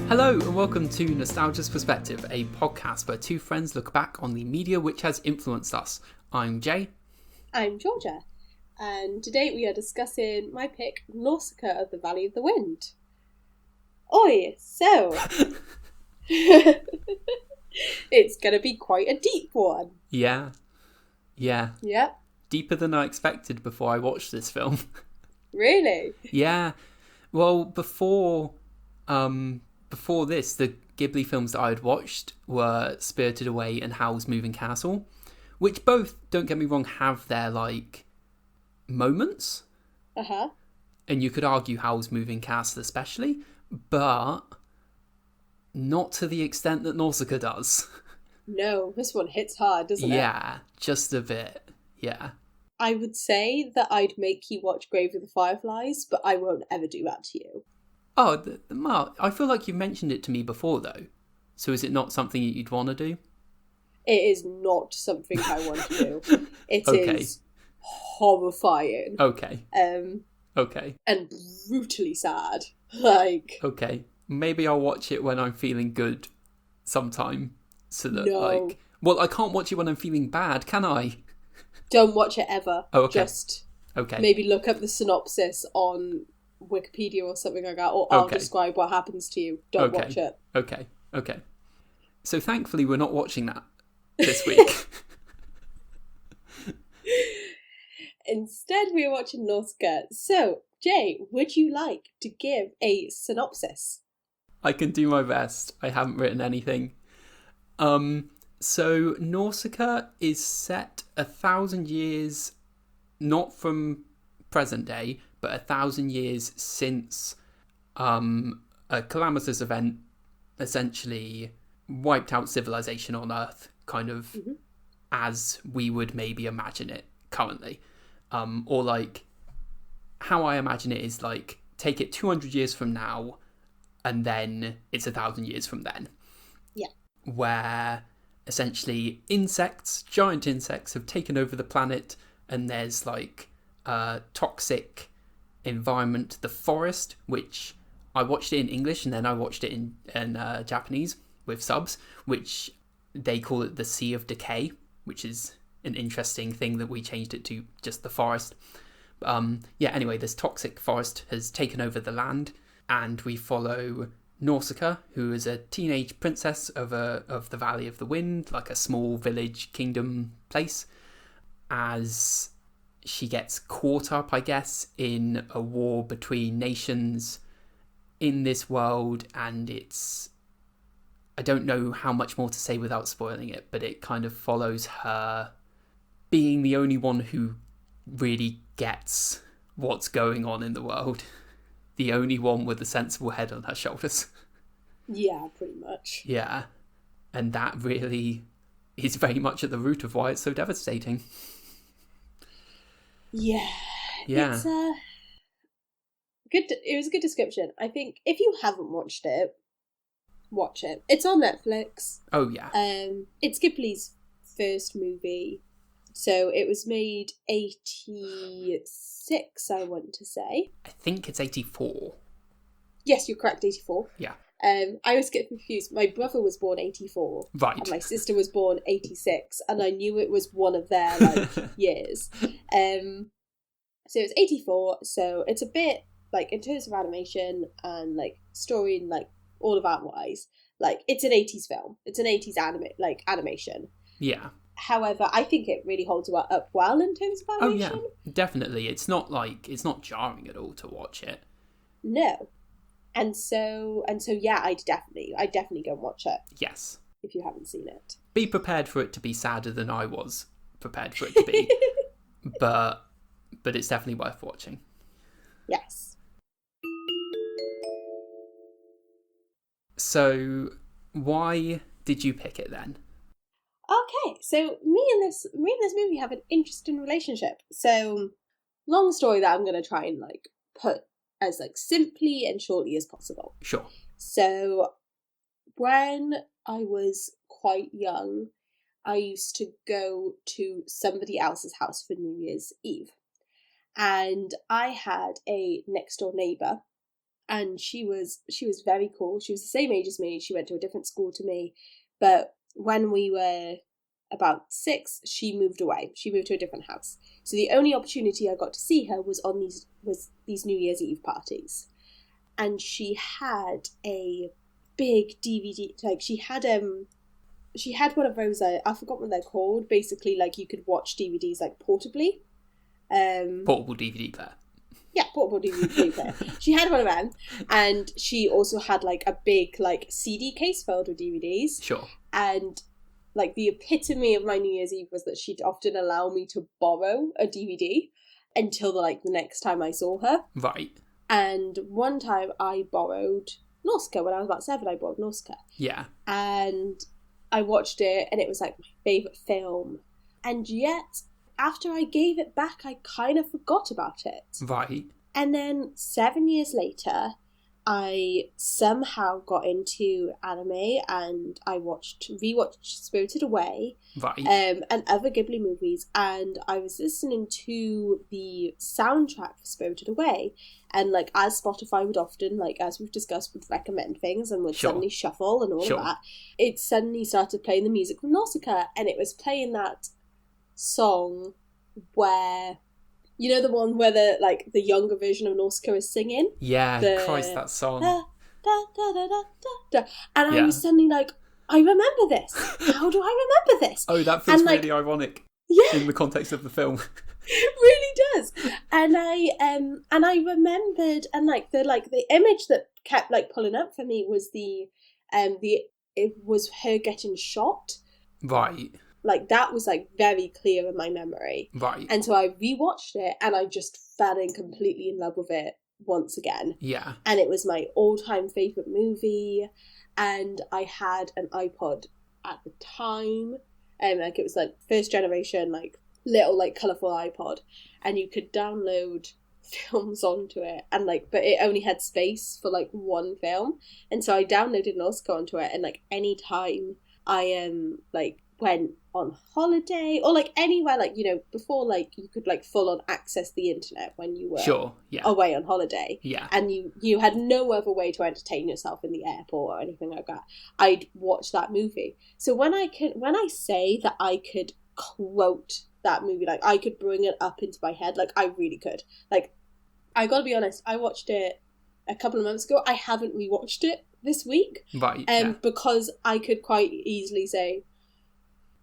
Hello and welcome to Nostalgia's Perspective, a podcast where two friends look back on the media which has influenced us. I'm Jay. I'm Georgia, and today we are discussing my pick, Nausicaä of the Valley of the Wind. Oi, so... it's going to be quite a deep one. Yeah. Yeah. Deeper than I expected before I watched this film. Really? Yeah. Well, before this, the Ghibli films that I had watched were Spirited Away and Howl's Moving Castle, which both, don't get me wrong, have their, moments. Uh-huh. And you could argue Howl's Moving Castle especially, but not to the extent that Nausicaä does. No, this one hits hard, doesn't it? Yeah, just a bit. Yeah. I would say that I'd make you watch Grave of the Fireflies, but I won't ever do that to you. Oh, Mark, I feel like you've mentioned it to me before, though. So is it not something you'd want to do? It is not something I want to do. It is horrifying. Okay. Okay. And brutally sad. Okay. Maybe I'll watch it when I'm feeling good sometime. So that, well, I can't watch it when I'm feeling bad, can I? Don't watch it ever. Oh, okay. Just maybe look up the synopsis on Wikipedia or something like that, or I'll describe what happens to you. Don't watch it. Okay. So thankfully we're not watching that this week. Instead we're watching Nausicaä. So, Jay, would you like to give a synopsis? I can do my best. I haven't written anything. So Nausicaä is set 1,000 years, not from present day, but 1,000 years since a calamitous event essentially wiped out civilization on Earth, kind of as we would maybe imagine it currently. Or how I imagine it is take it 200 years from now, and then it's 1,000 years from then. Yeah. Where essentially giant insects have taken over the planet, and there's toxic environment, the forest, which I watched it in English and then I watched it in Japanese with subs, which they call it the Sea of Decay, which is an interesting thing that we changed it to just the forest. Anyway, this toxic forest has taken over the land, and we follow Nausicaä, who is a teenage princess of the Valley of the Wind, like a small village kingdom place, as she gets caught up, I guess, in a war between nations in this world, and I don't know how much more to say without spoiling it, but it kind of follows her being the only one who really gets what's going on in the world. The only one with a sensible head on her shoulders. Yeah, pretty much. Yeah. And that really is very much at the root of why it's so devastating. Yeah. It's good. It was a good description. I think if you haven't watched it, watch it. It's on Netflix. Oh yeah. It's Ghibli's first movie, so it was made 86, I want to say. I think it's 84. Yes, you're correct, 84. Yeah. I always get confused. My brother was born 84. Right. And my sister was born 86, and I knew it was one of their years. So it's 84, so it's a bit in terms of animation and story and all of that wise, it's an 80s film. It's an 80s animation. Yeah. However, I think it really holds up well in terms of animation. Oh yeah, definitely. It's not jarring at all to watch it. No. And so yeah, I'd definitely go and watch it. Yes. If you haven't seen it. Be prepared for it to be sadder than I was prepared for it to be. but it's definitely worth watching. Yes. So why did you pick it then? Okay, so me and this movie have an interesting relationship. So, long story that I'm going to try and put as like simply and shortly as possible. Sure. So when I was quite young, I used to go to somebody else's house for New Year's Eve. And I had a next door neighbour, and she was very cool. She was the same age as me. She went to a different school to me. But when we were about 6, she moved away. She moved to a different house. So the only opportunity I got to see her was on these New Year's Eve parties. And she had a big DVD, like she had one of those, I forgot what they're called, basically like you could watch DVDs like portably. Portable DVD player. Yeah, portable DVD player. She had one of them, and she also had like a big like CD case filled with DVDs. Sure. And like the epitome of my New Year's Eve was that she'd often allow me to borrow a DVD until the next time I saw her. Right. And one time I borrowed Nausicaä. When I was about 7, I borrowed Nausicaä. Yeah. And I watched it, and it was like my favourite film. And yet, after I gave it back, I kind of forgot about it. Right. And then 7 years later, I somehow got into anime, and I rewatched Spirited Away, right, and other Ghibli movies, and I was listening to the soundtrack for Spirited Away, and like as Spotify would often, like as we've discussed, would recommend things and would suddenly shuffle and all of that, it suddenly started playing the music from Nausicaä, and it was playing that song where, you know, the one where the younger version of Nausicaä is singing? Yeah, Christ, that song. Da, da, da, da, da, da. And I was suddenly like, I remember this. How do I remember this? Oh, that feels really ironic. Yeah. In the context of the film. It really does. And I remembered, and the image that kept like pulling up for me was it was her getting shot. Right. Like, that was, like, very clear in my memory. Right. And so I rewatched it, and I just fell in completely in love with it once again. Yeah. And it was my all-time favourite movie, and I had an iPod at the time, and, like, it was, like, first generation, like, little, like, colourful iPod, and you could download films onto it, and, like, but it only had space for, like, one film, and so I downloaded Nausicaä onto it, and, like, any time I, went on holiday or like anywhere, like, you know, before like you could like full on access the internet when you were away on holiday, and you had no other way to entertain yourself in the airport or anything like that, I'd watch that movie. So when I say that I could quote that movie, like I could bring it up into my head, like I really could. Like, I gotta be honest, I watched it a couple of months ago. I haven't rewatched it this week, because I could quite easily say,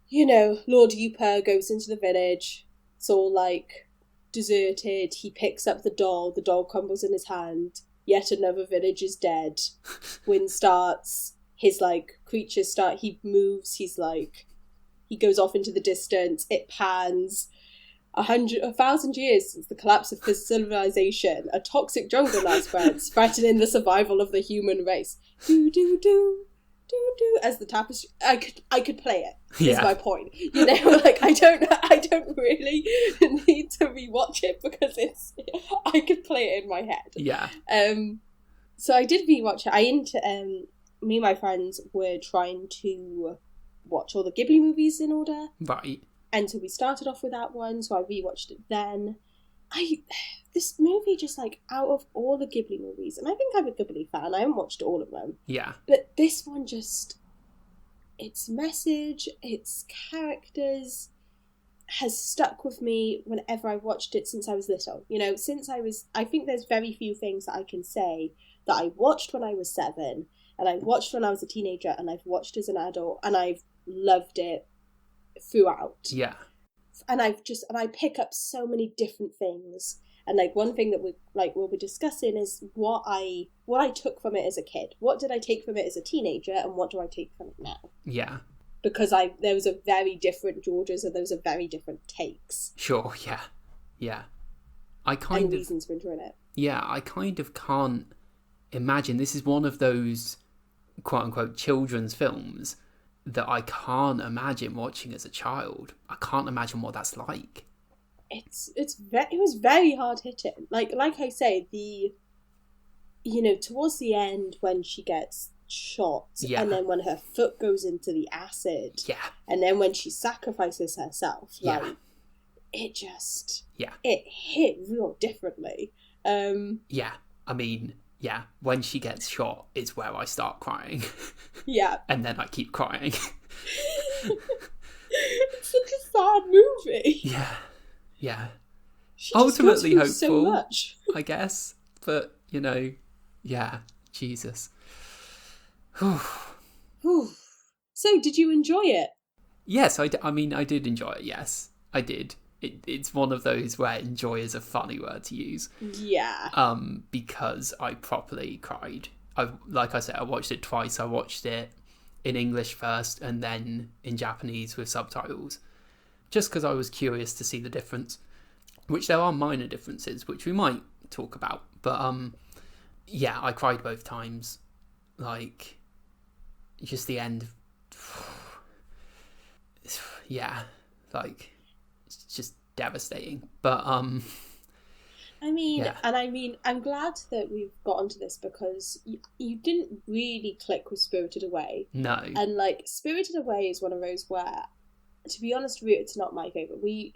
you know, Lord Yupa goes into the village, it's all, like, deserted, he picks up the doll crumbles in his hand, yet another village is dead, wind starts, his, like, creatures start, he moves, he's, like, he goes off into the distance, it pans, 1,000 years since the collapse of civilization, a toxic jungle now spreads, threatening the survival of the human race. Do-do-do. As the tapestry, I could play it. Is my point. You know, like I don't really need to rewatch it because I could play it in my head. Yeah. So I did rewatch it. Me and my friends were trying to watch all the Ghibli movies in order. Right. And so we started off with that one. So I rewatched it then. This movie just, like, out of all the Ghibli movies, and I think I'm a Ghibli fan, I haven't watched all of them. Yeah. But this one just, its message, its characters has stuck with me whenever I watched it since I was little. You know, I think there's very few things that I can say that I watched when I was 7, and I watched when I was a teenager, and I've watched as an adult, and I've loved it throughout. Yeah. And I pick up so many different things. And like one thing that we'll be discussing is what I took from it as a kid. What did I take from it as a teenager, and what do I take from it now? Yeah. Because there was a very different Georges, and there was a very different takes. Sure, yeah. Yeah. And reasons for enjoying it. Yeah, I kind of can't imagine. This is one of those quote unquote children's films that I can't imagine watching as a child. I can't imagine what that's like. It was very hard hitting. Like I say, the towards the end when she gets shot, Yeah. and then when her foot goes into the acid, Yeah. and then when she sacrifices herself, Yeah. like, it just, Yeah. it hit real differently. Yeah. I mean, yeah, when she gets shot is where I start crying. Yeah. And then I keep crying. It's such a sad movie. Yeah. Yeah. She just Ultimately goes through hopeful, so much. I guess. But, yeah, Jesus. So, did you enjoy it? Yes, I did enjoy it, yes. I did. It's one of those where enjoy is a funny word to use. Yeah. Because I properly cried. Like I said, I watched it twice. I watched it in English first and then in Japanese with subtitles. Just because I was curious to see the difference. Which there are minor differences, which we might talk about. But, yeah, I cried both times. Like, just the end. Yeah, like, it's just devastating. But, I'm glad that we've got onto this because you didn't really click with Spirited Away. No. And, like, Spirited Away is one of those where, to be honest with you, it's not my favourite. We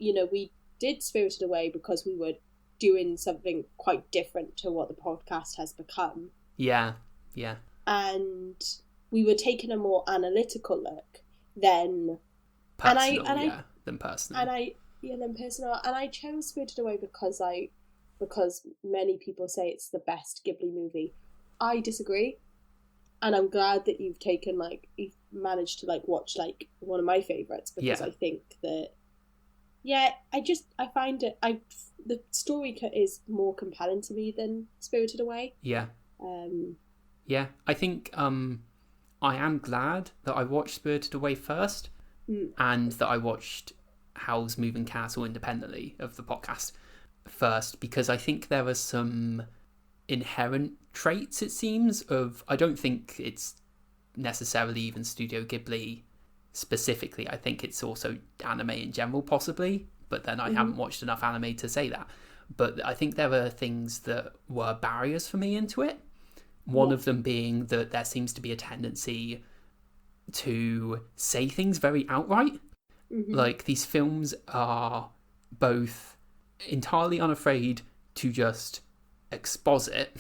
did Spirited Away because we were doing something quite different to what the podcast has become. Yeah, yeah. And we were taking a more analytical look than... Personal, than personal. Than personal. And I chose Spirited Away because many people say it's the best Ghibli movie. I disagree. And I'm glad that you've managed to watch one of my favourites because I think that I find it the story is more compelling to me than Spirited Away. Yeah. Yeah, I think I am glad that I watched Spirited Away first and that I watched Howl's Moving Castle independently of the podcast first because I think there are some inherent traits, it seems, I don't think it's necessarily even Studio Ghibli specifically. I think it's also anime in general, possibly, but then I haven't watched enough anime to say that. But I think there are things that were barriers for me into it. One of them being that there seems to be a tendency to say things very outright. Like, these films are both entirely unafraid to just exposit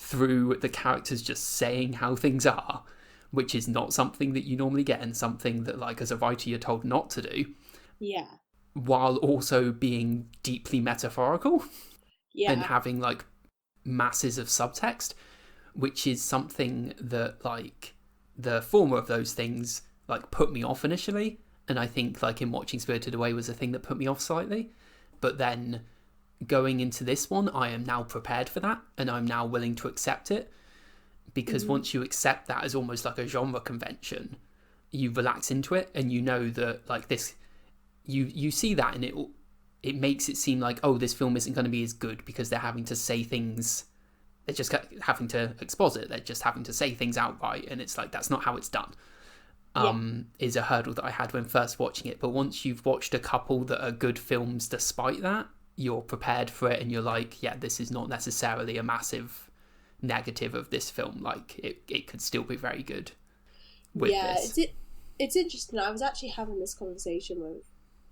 through the characters just saying how things are, which is not something that you normally get and something that, like, as a writer you're told not to do. Yeah. While also being deeply metaphorical and having, like, masses of subtext, which is something that, like, the former of those things, like, put me off initially. And I think, like, in watching Spirited Away was a thing that put me off slightly. But then going into this one, I am now prepared for that and I'm now willing to accept it. Because once you accept that as almost like a genre convention, you relax into it and you know that, like, this... You see that and it makes it seem like, oh, this film isn't going to be as good because they're having to say things... They're just having to exposit. They're just having to say things outright. And it's like, that's not how it's done. Is a hurdle that I had when first watching it. But once you've watched a couple that are good films despite that, you're prepared for it and you're like, yeah, this is not necessarily a massive negative of this film. Like, it could still be very good with this. It's interesting. I was actually having this conversation with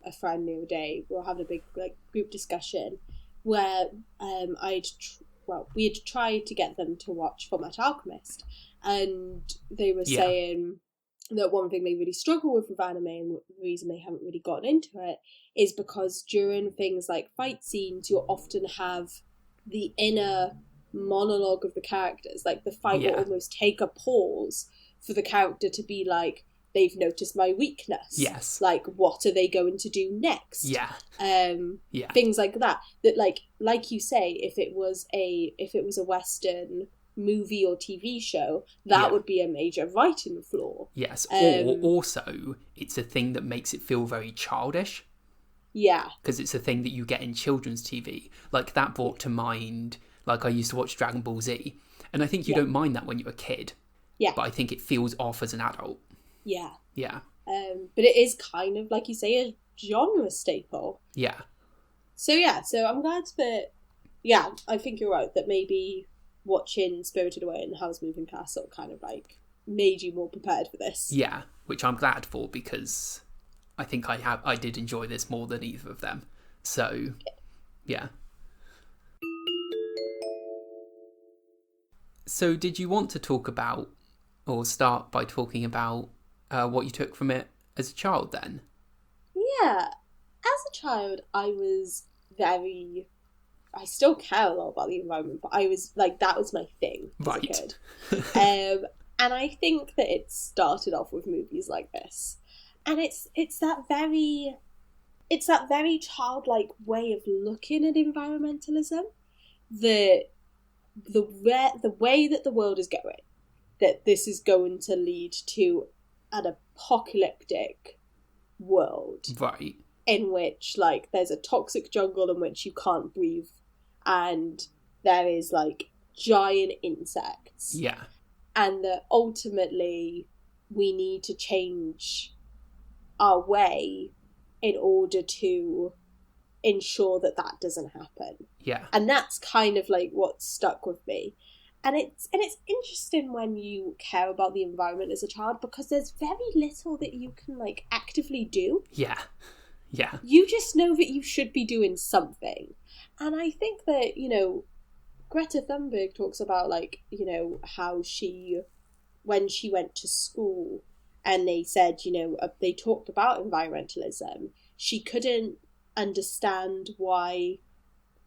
a friend the other day. We were having a big group discussion where we had tried to get them to watch Fullmetal Alchemist, and they were saying that one thing they really struggle with anime, and the reason they haven't really gotten into it, is because during things like fight scenes, you'll often have the inner monologue of the characters. Like, the fight will almost take a pause for the character to be like, they've noticed my weakness. Yes. Like, what are they going to do next? Yeah. Things like that. That, like you say, if it was a Western movie or TV show, that would be a major writing flaw. Yes. Or also, it's a thing that makes it feel very childish. Yeah. Because it's a thing that you get in children's TV. Like, that brought to mind, like, I used to watch Dragon Ball Z, and I think you don't mind that when you're a kid. Yeah. But I think it feels off as an adult. Yeah. Yeah. But it is kind of, like you say, a genre staple. Yeah. So I'm glad that, I think you're right, that maybe watching Spirited Away and Howl's Moving Castle kind of like made you more prepared for this. Yeah, which I'm glad for, because I think I did enjoy this more than either of them. So, yeah. So did you want to talk about, or start by talking about what you took from it as a child then? Yeah. As a child, I still care a lot about the environment, but I was like, that was my thing as a kid. And I think that it started off with movies like this. And it's that very childlike way of looking at environmentalism, the way that the world is going, that this is going to lead to an apocalyptic world. Right. In which, like, there's a toxic jungle in which you can't breathe, and there is, like, giant insects. Yeah. And that ultimately we need to change our way in order to ensure that that doesn't happen. Yeah. And that's kind of like what stuck with me. And it's interesting when you care about the environment as a child, because there's very little that you can like actively do. Yeah. Yeah. You just know that you should be doing something. And I think that, you know, Greta Thunberg talks about, like, you know, how when she went to school and they said, you know, they talked about environmentalism, she couldn't understand why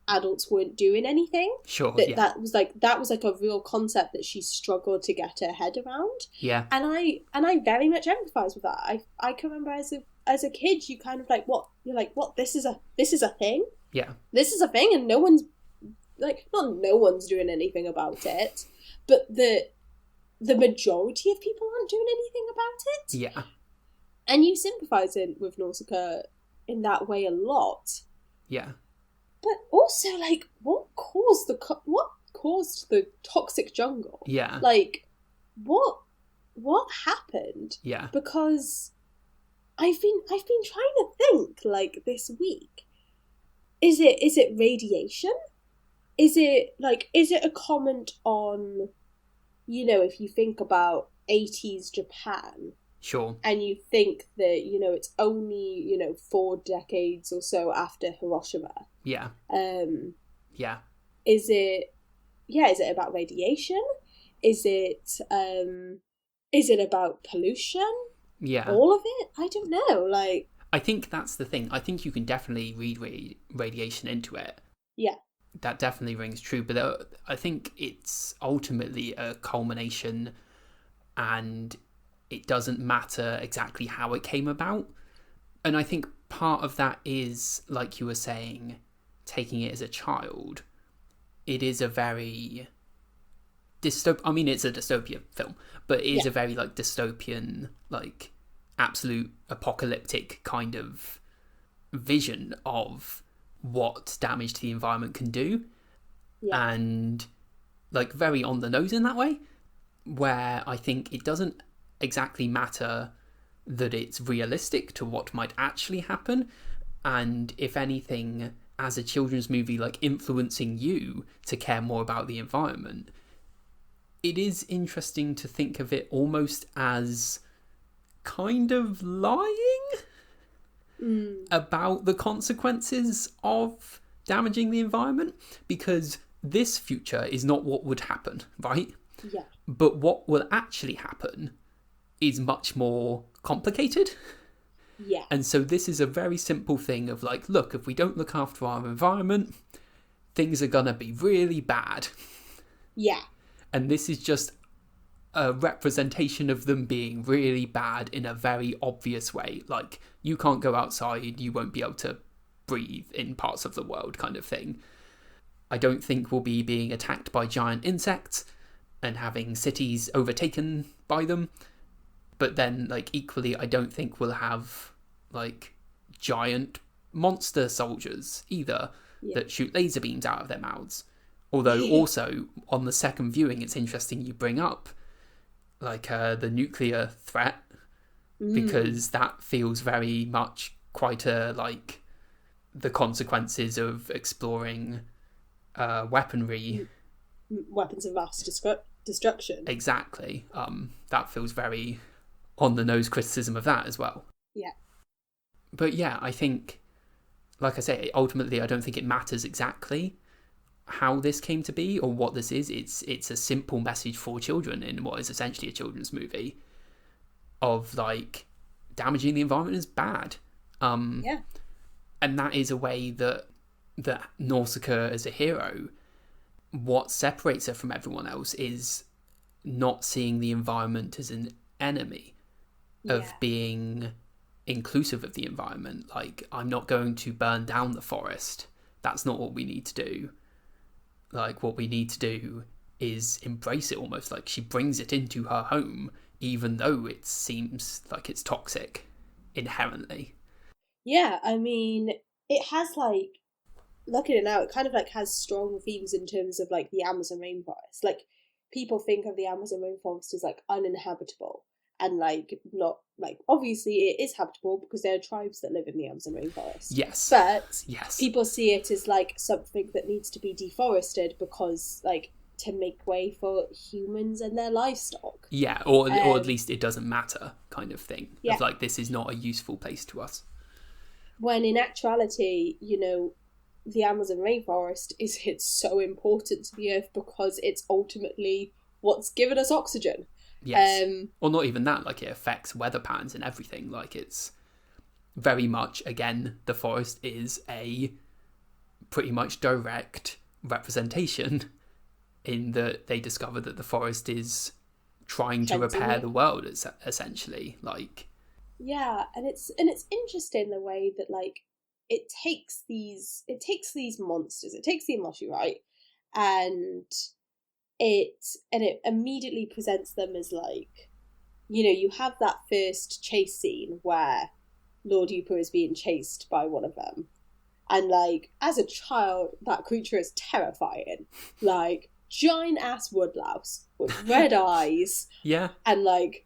adults weren't doing anything. Sure. That was like a real concept that she struggled to get her head around. Yeah. And I very much empathize with that. I can remember as a kid, you kind of like, what, you're like, what, this is a thing? Yeah. This is a thing, and no one's doing anything about it, but the majority of people aren't doing anything about it. Yeah. And you sympathise with Nausicaä in that way a lot. Yeah. But also, like, what caused the toxic jungle? Yeah. Like, what happened? Yeah. Because I've been trying to think, like, this week. Is it radiation? Is it a comment on, you know, if you think about 80s Japan? Sure. And you think that, you know, it's only, you know, 4 decades or so after Hiroshima. Yeah. Yeah. Is it about radiation? Is it about pollution? Yeah. All of it? I don't know. Like, I think that's the thing. I think you can definitely read radiation into it. Yeah. That definitely rings true. But I think it's ultimately a culmination, and it doesn't matter exactly how it came about. And I think part of that is, like you were saying, taking it as a child. It is a very it's a dystopian film, but it is a very, like, dystopian, like, absolute apocalyptic kind of vision of what damage to the environment can do. Yeah. And, like, very on the nose in that way, where I think it doesn't exactly matter that it's realistic to what might actually happen, and if anything, as a children's movie, like, influencing you to care more about the environment, it is interesting to think of it almost as kind of lying about the consequences of damaging the environment, because this future is not what would happen, right? Yeah. But what will actually happen is much more complicated. Yeah. And so this is a very simple thing of, like, look, if we don't look after our environment, things are gonna be really bad. Yeah. And this is just a representation of them being really bad in a very obvious way. Like, you can't go outside, you won't be able to breathe in parts of the world, kind of thing. I don't think we'll be being attacked by giant insects and having cities overtaken by them. But then, like, equally, I don't think we'll have, like, giant monster soldiers either that shoot laser beams out of their mouths. Although also, on the second viewing, it's interesting you bring up, like, the nuclear threat, because that feels very much quite like, the consequences of exploring weaponry weapons of mass destruction. Exactly. That feels very on the nose criticism of that as well. Yeah. But yeah, I think, like I say, ultimately I don't think it matters exactly how this came to be or what this is. It's a simple message for children in what is essentially a children's movie of like damaging the environment is bad. Yeah. And that is a way that Nausicaä as a hero, what separates her from everyone else is not seeing the environment as an enemy, of being inclusive of the environment. Like, I'm not going to burn down the forest. That's not what we need to do. Like, what we need to do is embrace it almost. Like, she brings it into her home, even though it seems like it's toxic inherently. Yeah, I mean, it has like, look at it now, it kind of like has strong themes in terms of like the Amazon rainforest. Like, people think of the Amazon rainforest as like uninhabitable, and like not like, obviously it is habitable because there are tribes that live in the Amazon rainforest. Yes. But yes. people see it as like something that needs to be deforested because like to make way for humans and their livestock. Yeah, or at least it doesn't matter kind of thing. Yeah. Of like, this is not a useful place to us. When in actuality, you know, the Amazon rainforest it's so important to the earth because it's ultimately what's given us oxygen. Yes. Or not even that, like it affects weather patterns and everything. Like, it's very much, again, the forest is a pretty much direct representation in that they discover that the forest is trying to repair the world, essentially. Like, yeah, and it's interesting the way that like it takes these monsters, it takes the Emoshi, right, and it immediately presents them as like, you know, you have that first chase scene where Lord Yupa is being chased by one of them, and like as a child that creature is terrifying, like giant ass woodlouse with red eyes, yeah, and like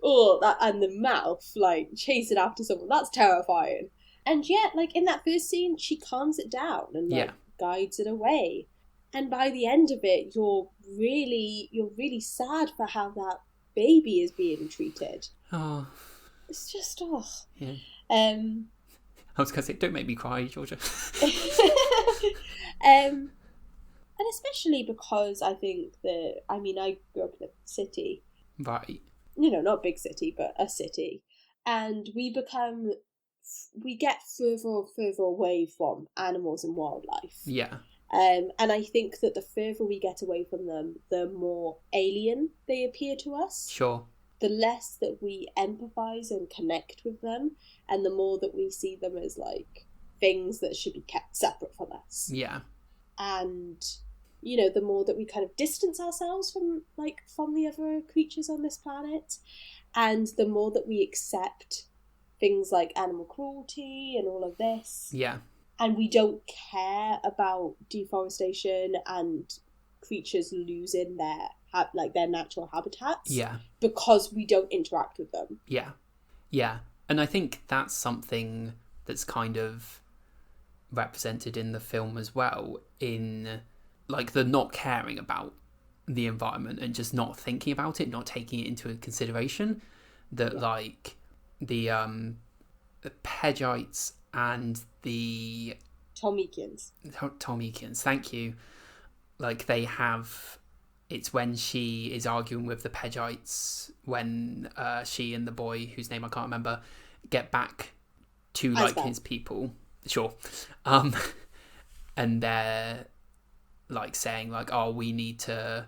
that, and the mouth like chasing after someone, that's terrifying. And yet like in that first scene she calms it down and like guides it away, and by the end of it you're really sad for how that baby is being treated. Oh, it's just yeah. I was gonna say, don't make me cry, Georgia. And especially because I think that, I mean, I grew up in a city, right, you know, not a big city, but a city, and we get further away from animals and wildlife. Yeah. And I think that the further we get away from them, the more alien they appear to us. Sure. The less that we empathise and connect with them, and the more that we see them as like things that should be kept separate from us. Yeah. And, you know, the more that we kind of distance ourselves from the other creatures on this planet, and the more that we accept things like animal cruelty and all of this. Yeah. And we don't care about deforestation and creatures losing their natural habitats. Yeah. Because we don't interact with them. Yeah. Yeah. And I think that's something that's kind of represented in the film as well, in like the not caring about the environment and just not thinking about it, not taking it into consideration. That like the Pedgites and the Tolmekians, thank you. Like they have, it's when she is arguing with the Pedgites, when she and the boy whose name I can't remember get back to like his people, sure, and they're like saying like, oh, we need to,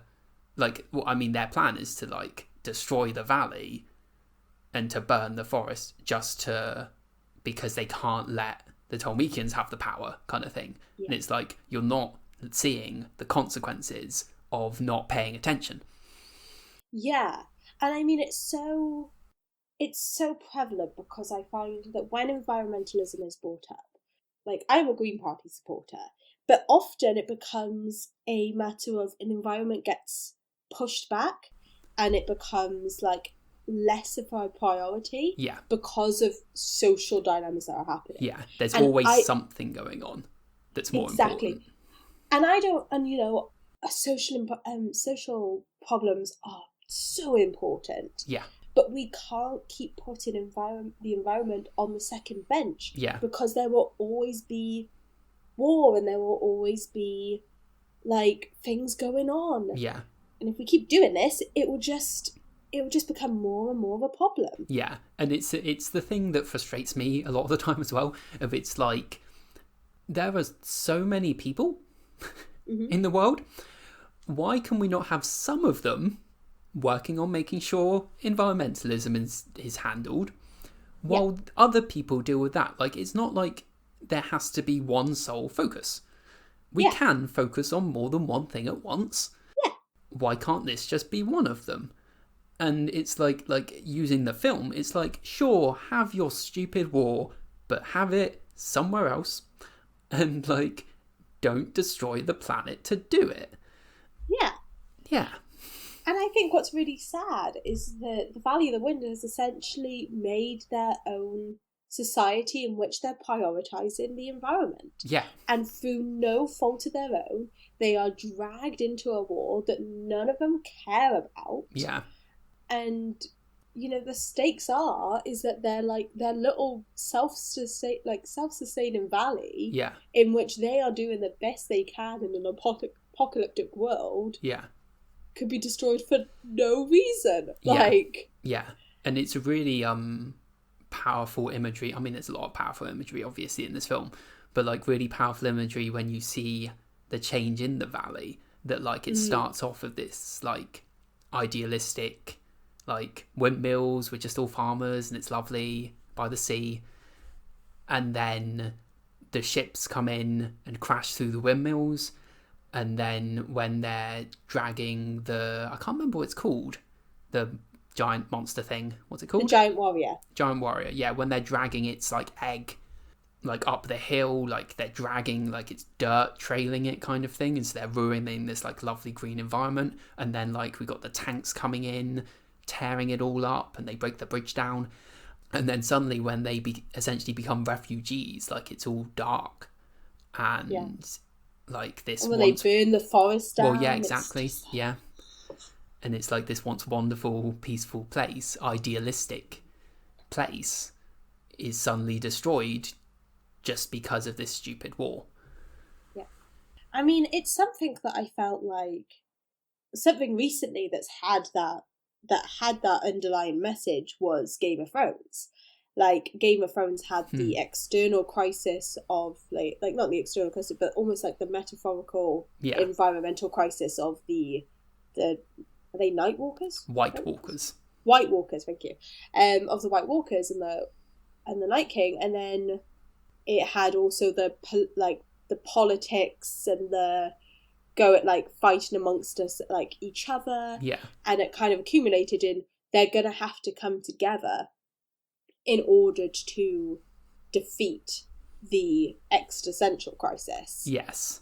like, well, I mean, their plan is to like destroy the valley and to burn the forest because they can't let the Tolmekians have the power, kind of thing. Yeah. And it's like, you're not seeing the consequences of not paying attention. Yeah. And I mean, it's so prevalent because I find that when environmentalism is brought up, like, I'm a Green Party supporter, but often it becomes a matter of an environment gets pushed back and it becomes like less of a priority, because of social dynamics that are happening. Yeah, there's always something going on that's more important. And I don't, and you know, social problems are so important. Yeah. But we can't keep putting the environment on the second bench. Yeah. Because there will always be war and there will always be, like, things going on. Yeah. And if we keep doing this, it will just become more and more of a problem. Yeah. And it's the thing that frustrates me a lot of the time as well. Of it's like, there are so many people in the world. Why can we not have some of them working on making sure environmentalism is handled while other people deal with that? Like, it's not like there has to be one sole focus. We can focus on more than one thing at once. Yeah. Why can't this just be one of them? And it's like using the film, it's like, sure, have your stupid war, but have it somewhere else, and like, don't destroy the planet to do it. Yeah. Yeah. And I think what's really sad is that the Valley of the Wind has essentially made their own society in which they're prioritising the environment. Yeah. And through no fault of their own, they are dragged into a war that none of them care about. Yeah. And, you know, the stakes is that they're like their little self-sustaining valley. Yeah. In which they are doing the best they can in an apocalyptic world. Yeah. Could be destroyed for no reason. Like, yeah. And it's really powerful imagery. I mean, there's a lot of powerful imagery obviously in this film, but like really powerful imagery when you see the change in the valley, that like it starts off of this like idealistic, like windmills with just all farmers and it's lovely by the sea, and then the ships come in and crash through the windmills. And then when they're dragging I can't remember what it's called, the giant monster thing. What's it called? The giant warrior. Giant warrior, yeah. When they're dragging its like egg, like up the hill, like they're dragging like it's dirt trailing it kind of thing. And so they're ruining this like lovely green environment. And then like we got the tanks coming in, tearing it all up, and they break the bridge down. And then suddenly when they essentially become refugees, like it's all dark. And... like this and when they burn the forest down. Well, yeah, exactly. Yeah. And it's like this once wonderful, peaceful place, idealistic place, is suddenly destroyed just because of this stupid war. Yeah. I mean, it's something that I felt like something recently that had that underlying message was Game of Thrones. Like, Game of Thrones had the external crisis of, like not the external crisis, but almost like the metaphorical environmental crisis of the are they Night Walkers? White Walkers. White Walkers, thank you. Of the White Walkers and the Night King, and then it had also the politics and the fighting amongst us, like each other. Yeah. And it kind of accumulated in they're gonna have to come together in order to defeat the existential crisis. Yes.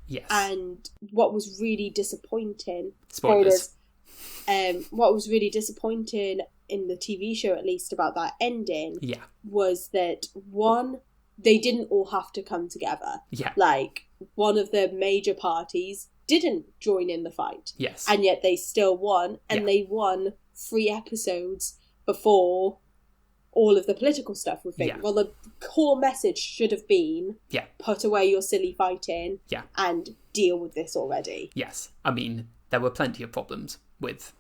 Yes. And what was really disappointing... Spoilers. What was really disappointing in the TV show, at least, about that ending... Yeah. Was that, one, they didn't all have to come together. Yeah. Like, one of the major parties didn't join in the fight. Yes. And yet they still won. And they won 3 episodes before... all of the political stuff we think. Well, the core message should have been put away your silly fighting and deal with this already. Yes. I mean, there were plenty of problems with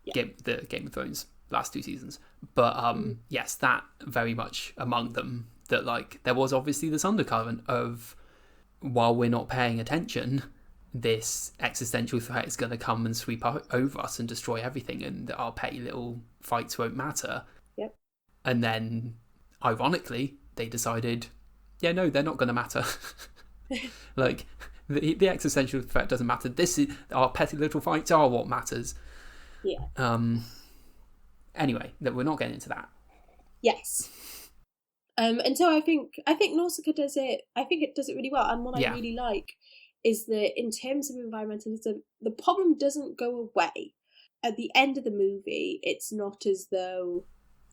the Game of Thrones last 2 seasons. But yes, that very much among them, that like there was obviously this undercurrent of, while we're not paying attention, this existential threat is going to come and sweep over us and destroy everything, and our petty little fights won't matter. And then, ironically, they decided, yeah, no, they're not going to matter. Like, the existential threat doesn't matter. Our petty little fights are what matters. Yeah. Anyway, we're not getting into that. Yes. And so I think Nausicaä does it. I think it does it really well. And what I really like is that in terms of environmentalism, the problem doesn't go away. At the end of the movie, it's not as though...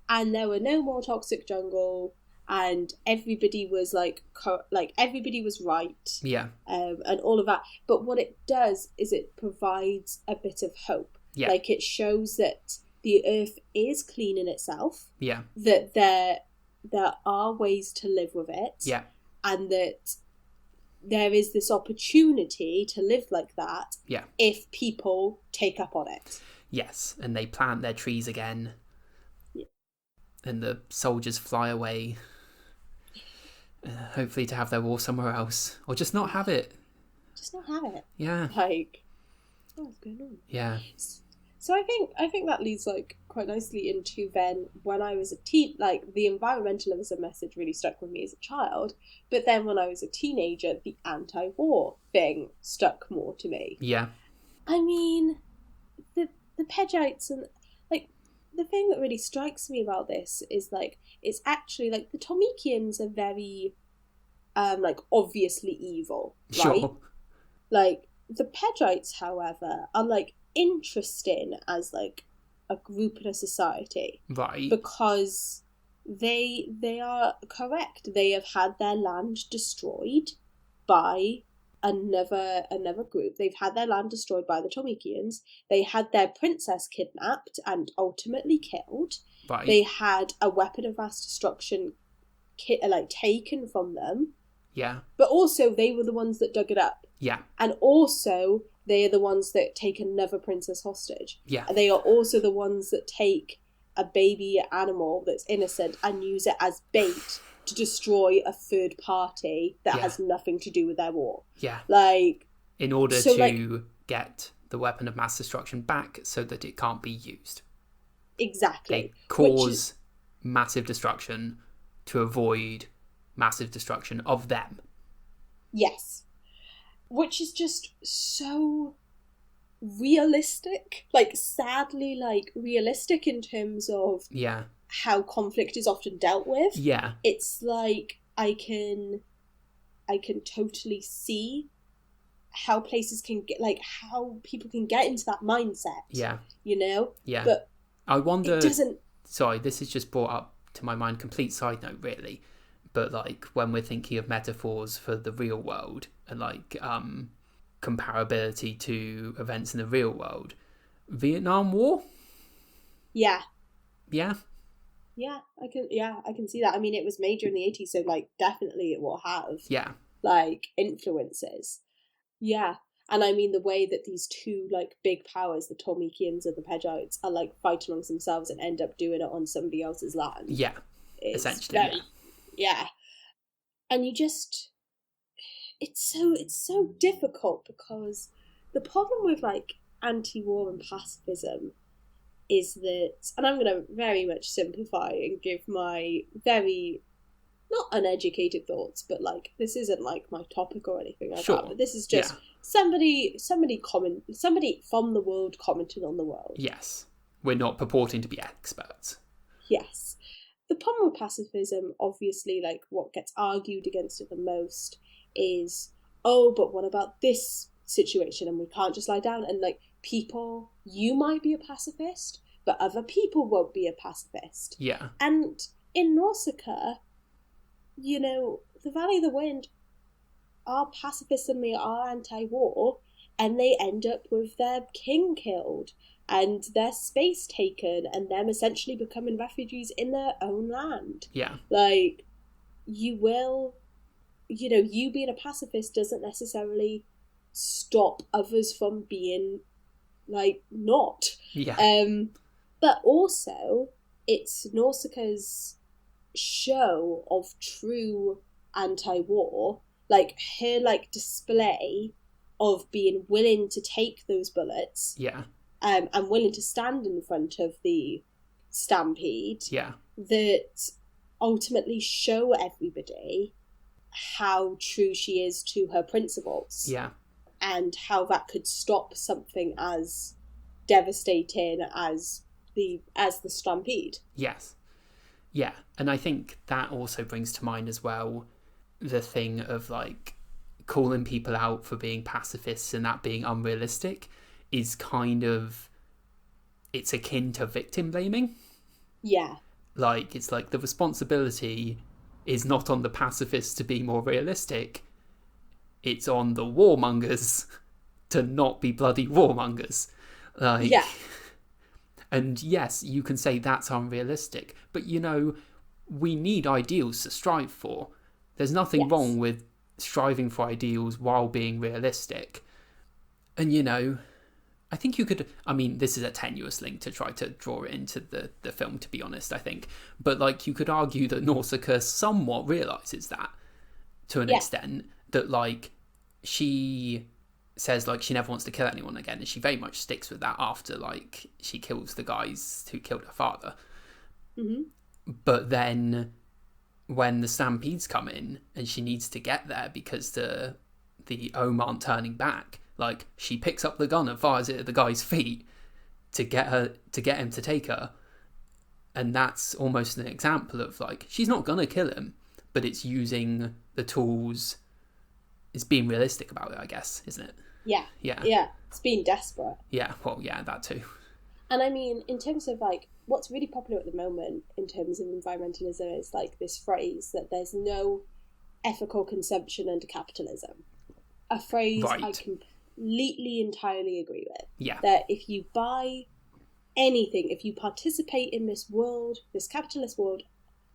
and there were no more toxic jungle, and everybody was like everybody was right. Yeah. And all of that. But what it does is it provides a bit of hope. Yeah. Like, it shows that the earth is clean in itself. Yeah. That there are ways to live with it. Yeah. And that there is this opportunity to live like that. Yeah. If people take up on it. Yes, and they plant their trees again. Yeah. And the soldiers fly away. Hopefully to have their war somewhere else. Or just not have it. Just not have it. Yeah. Like, what's going on? Yeah. So I think that leads like quite nicely into then when I was a teen, like the environmentalism message really stuck with me as a child, but then when I was a teenager, the anti-war thing stuck more to me. Yeah. I mean, the Pedgites, and like the thing that really strikes me about this is like it's actually like the Tolmekians are very like obviously evil, right? Sure. Like the Pedgites, however, are like interesting as like a group in a society, Right. because they are correct. They have had their land destroyed by another group. They've had their land destroyed by the Tolmekians. They had their princess kidnapped and ultimately killed. Right. They had a weapon of mass destruction taken from them. Yeah. But also they were the ones that dug it up. Yeah. And also they are the ones that take another princess hostage. Yeah. And they are also the ones that take a baby animal that's innocent and use it as bait to destroy a third party that has nothing to do with their war. Yeah. Like, in order to get the weapon of mass destruction back so that it can't be used. Exactly. They cause massive destruction to avoid massive destruction of them. Yes. Which is just so realistic. Like, sadly, like, realistic in terms of how conflict is often dealt with. Yeah. It's like I can totally see how places can get, like, how people can get into that mindset. Yeah. You know? Yeah. But I wonder... it doesn't... Sorry, this is just brought up to my mind, complete side note, really. But, like, when we're thinking of metaphors for the real world and, like, comparability to events in the real world, Vietnam War? Yeah. Yeah? Yeah, I can see that. I mean, it was major in the 80s, so, like, definitely it will have, like, influences. Yeah. And I mean, the way that these two, like, big powers, the Tolmekians and the Pedgites, are, like, fighting amongst themselves and end up doing it on somebody else's land. Yeah. Essentially, yeah. And you just... It's so difficult, because the problem with, like, anti-war and pacifism is that, and I'm going to very much simplify and give my very, not uneducated thoughts, but, like, this isn't, like, my topic or anything like that, but this is just somebody from the world commenting on the world. Yes. We're not purporting to be experts. Yes. The problem with pacifism, obviously, like, what gets argued against it the most is, oh, but what about this situation? And we can't just lie down. And, like, people, you might be a pacifist, but other people won't be a pacifist. Yeah. And in Nausicaä, you know, the Valley of the Wind are pacifists and they are anti-war, and they end up with their king killed and their space taken and them essentially becoming refugees in their own land. Yeah. Like, you being a pacifist doesn't necessarily stop others from being, like, not. Yeah. But also, it's Nausicaa's show of true anti-war, like, her, like, display of being willing to take those bullets. Yeah. And willing to stand in front of the stampede. Yeah. That ultimately show everybody how true she is to her principles. Yeah. And how that could stop something as devastating as the stampede. Yes. Yeah. And I think that also brings to mind as well the thing of, like, calling people out for being pacifists and that being unrealistic is kind of, it's akin to victim blaming. Yeah. Like, it's like the responsibility is not on the pacifists to be more realistic. It's on the warmongers to not be bloody warmongers. Like, yeah. And yes, you can say that's unrealistic, but you know, we need ideals to strive for. There's nothing wrong with striving for ideals while being realistic. And you know, I think you could, I mean, this is a tenuous link to try to draw it into the film, to be honest, I think. But like, you could argue that Nausicaä somewhat realises that, to an extent, that like, she says like she never wants to kill anyone again, and she very much sticks with that after like she kills the guys who killed her father. Mm-hmm. But then when the stampedes come in and she needs to get there because the Ohm aren't turning back, like she picks up the gun and fires it at the guy's feet to get him to take her. And that's almost an example of like, she's not gonna kill him, but it's using the tools. It's being realistic about it, I guess, isn't it? Yeah. It's being desperate. Yeah, well, yeah, that too. And I mean, in terms of like, what's really popular at the moment in terms of environmentalism is like this phrase that there's no ethical consumption under capitalism. A phrase I completely, entirely agree with. Yeah. That if you buy anything, if you participate in this world, this capitalist world,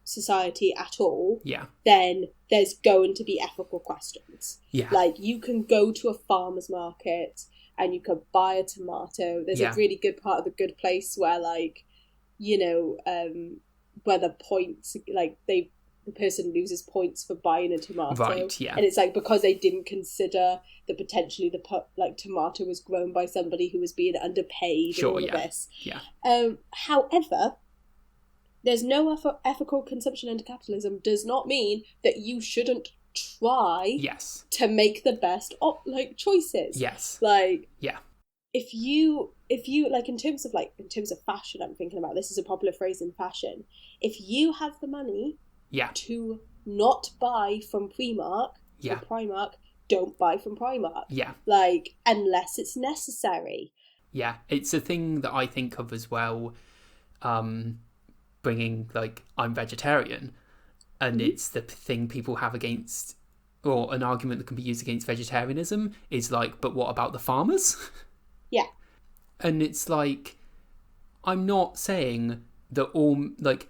society at all, then there's going to be ethical questions. Yeah. Like, you can go to a farmer's market and you can buy a tomato. There's a really good part of The Good Place where, like, you know, where the points, like, the person loses points for buying a tomato. Right, yeah. And it's like, because they didn't consider that potentially the tomato was grown by somebody who was being underpaid and all of this. Yeah. However, there's no ethical consumption under capitalism does not mean that you shouldn't try to make the best choices. Yes. Like, yeah. If you like in terms of fashion, I'm thinking about this is a popular phrase in fashion. If you have the money to not buy from Primark or Primark, don't buy from Primark. Yeah. Like, unless it's necessary. Yeah. It's a thing that I think of as well, bringing, like, I'm vegetarian, and it's the thing people have against, or an argument that can be used against vegetarianism is like, but what about the farmers? Yeah. And it's like, I'm not saying that all, like,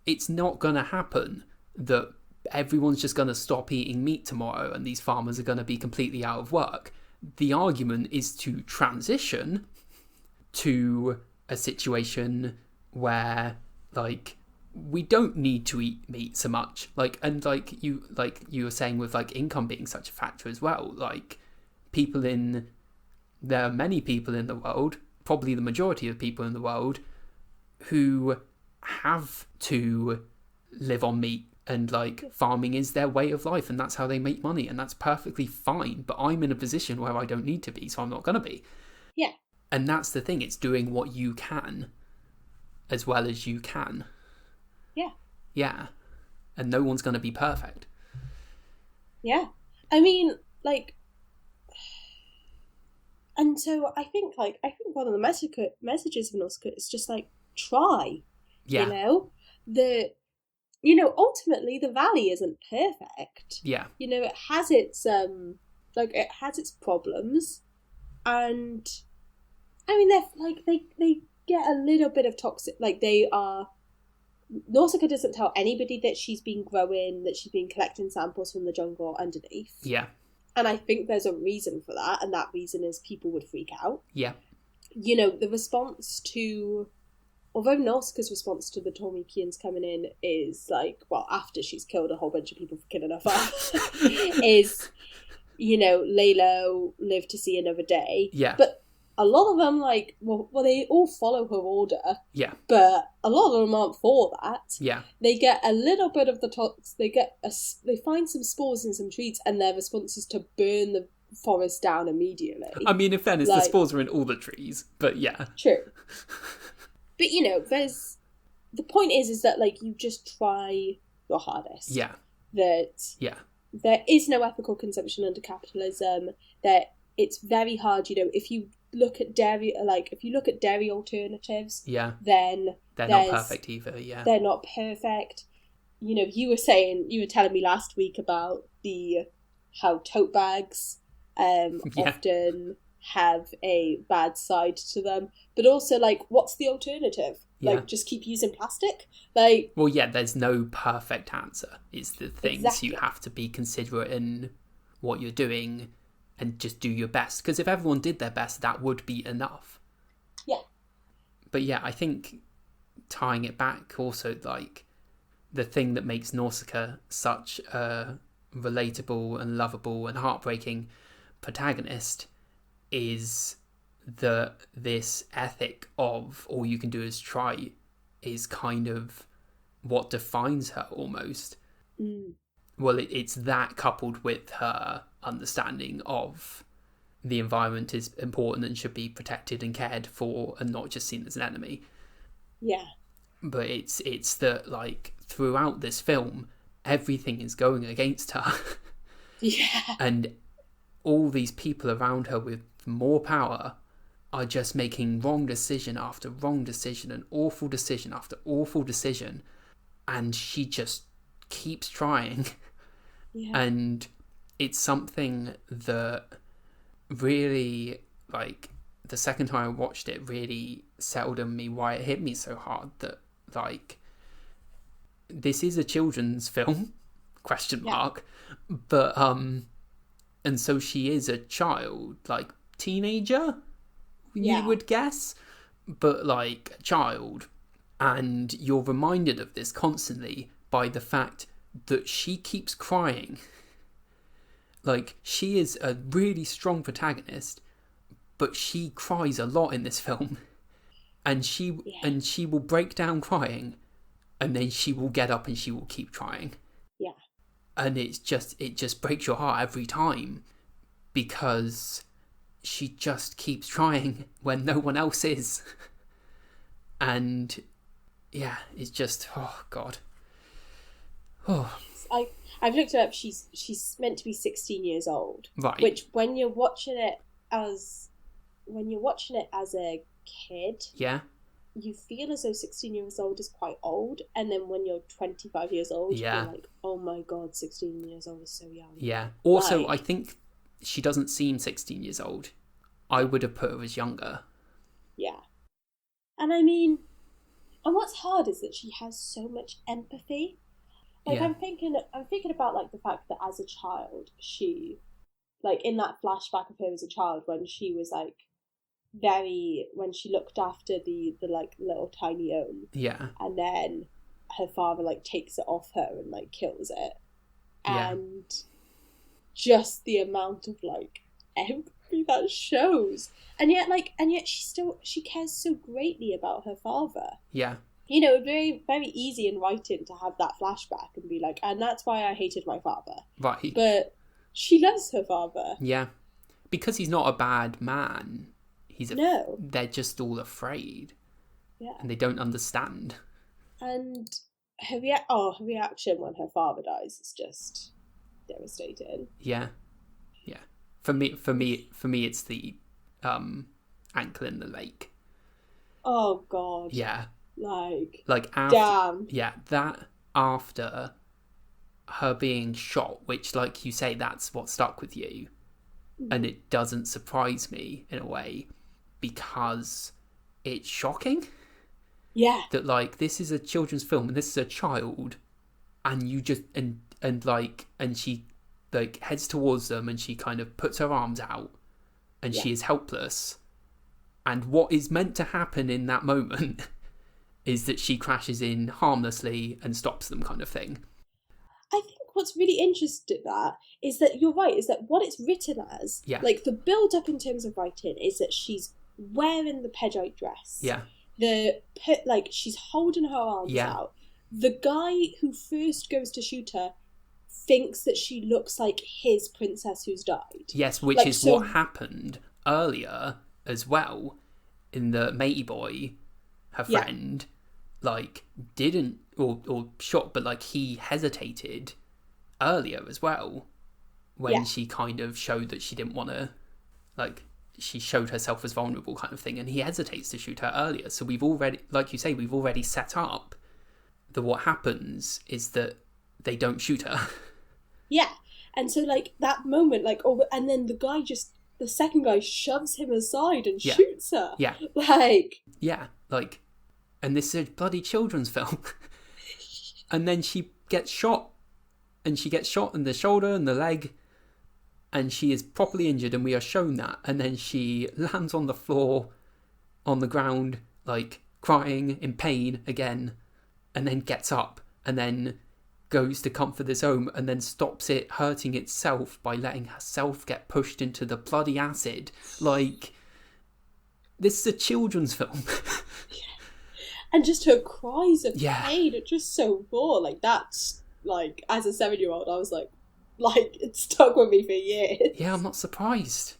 it's not going to happen that everyone's just going to stop eating meat tomorrow and these farmers are going to be completely out of work. The argument is to transition to a situation where, like, we don't need to eat meat so much. Like, and like you were saying with, like, income being such a factor as well, like, there are many people in the world, probably the majority of people in the world, who have to live on meat, and like, farming is their way of life and that's how they make money, and that's perfectly fine. But I'm in a position where I don't need to be, so I'm not going to be. Yeah. And that's the thing, it's doing what you can as well as you can. Yeah. Yeah. And no one's going to be perfect. Yeah. I mean, like, and so I think one of the messages of Nausicaä is just like, try. Yeah. Ultimately the valley isn't perfect. Yeah. You know, it has its problems, and I mean, they're like, they get a little bit of toxic, like, Nausicaä doesn't tell anybody that she's been collecting samples from the jungle underneath. Yeah. And I think there's a reason for that, and that reason is people would freak out. Yeah. You know, the response to, although Nausicaa's response to the Tormekians coming in is like, well, after she's killed a whole bunch of people for killing her father, is, you know, lay low, live to see another day. Yeah. But a lot of them, like, well, they all follow her order. Yeah. But a lot of them aren't for that. Yeah. They get a little bit of the they find some spores in some trees, and their response is to burn the forest down immediately. I mean, in fairness, the spores are in all the trees, but yeah. True. But, you know, the point is that, like, you just try your hardest. Yeah. There is no ethical consumption under capitalism. That it's very hard, you know, if you look at dairy alternatives, then they're not perfect either. Yeah, they're not perfect. you were telling me last week about how tote bags often have a bad side to them, but also, like, what's the alternative? Like, just keep using plastic? Like, well, yeah, there's no perfect answer. It's the things exactly. You have to be considerate in what you're doing and just do your best. Because if everyone did their best, that would be enough. Yeah. But yeah, I think tying it back also, like, the thing that makes Nausicaä such a relatable and lovable and heartbreaking protagonist is that this ethic of all you can do is try is kind of what defines her almost. Well, it's that coupled with her understanding of the environment is important and should be protected and cared for and not just seen as an enemy. Yeah. But it's that, like, throughout this film, everything is going against her. Yeah. And all these people around her with more power are just making wrong decision after wrong decision and awful decision after awful decision. And she just keeps trying. Yeah. And it's something that really, like, the second time I watched it really settled on me why it hit me so hard that, like, this is a children's film, question mark, but and so she is a child, like, teenager, you would guess, but, like, a child, and you're reminded of this constantly by the fact that she keeps crying. Like, she is a really strong protagonist, but she cries a lot in this film, and she will break down crying, and then she will get up and she will keep trying. Yeah. And it just breaks your heart every time, because she just keeps trying when no one else is. And yeah, it's just, oh god. Oh. I've looked it up. She's meant to be 16 years old. Right. Which, when you're watching it as a kid, yeah, you feel as though 16 years old is quite old, and then when you're 25 years old, you're like, oh my god, 16 years old is so young. Yeah. Also, like, I think she doesn't seem 16 years old. I would have put her as younger. Yeah. And I mean, and what's hard is that she has so much empathy. Like, I'm thinking about, like, the fact that as a child, she, like, in that flashback of her as a child, when she was, like, when she looked after the like, little tiny own. Yeah. And then her father, like, takes it off her and, like, kills it. Yeah. And just the amount of, like, empathy that shows. And yet she cares so greatly about her father. Yeah. You know, very, very easy in writing to have that flashback and be like, and that's why I hated my father. Right. But she loves her father. Yeah. Because he's not a bad man. No. They're just all afraid. Yeah. And they don't understand. And her reaction when her father dies is just devastating. Yeah. Yeah. For me, it's the ankle in the lake. Oh God. Yeah. Like after, damn. Yeah, that after her being shot, which, like you say, that's what stuck with you. Mm-hmm. And it doesn't surprise me in a way, because it's shocking. Yeah. That, like, this is a children's film and this is a child, and you just and she, like, heads towards them and she kind of puts her arms out and she is helpless. And what is meant to happen in that moment is that she crashes in harmlessly and stops them, kind of thing. I think what's really interesting that is that you're right, is that what it's written as, like, the build up in terms of writing is that she's wearing the Pedite dress. Yeah. She's holding her arms out. The guy who first goes to shoot her thinks that she looks like his princess who's died. Yes, which is what happened earlier as well, in the matey boy, her friend, like, didn't, or shot, but, like, he hesitated earlier as well, when she kind of showed that she didn't want to, like, she showed herself as vulnerable, kind of thing, and he hesitates to shoot her earlier. So we've already, like you say, we've already set up what happens is that they don't shoot her. Yeah. And so, like, that moment, like, and then the second guy shoves him aside and shoots her. Yeah. Like... Yeah, like, and this is a bloody children's film. And then she gets shot. And she gets shot in the shoulder and the leg. And she is properly injured, and we are shown that. And then she lands on the floor, on the ground, like, crying in pain again. And then gets up. And then goes to comfort this ohm, and then stops it hurting itself by letting herself get pushed into the bloody acid. Like, this is a children's film. And just her cries of pain are just so raw. Like, that's, like, as a 7-year-old, I was like, it stuck with me for years. Yeah, I'm not surprised.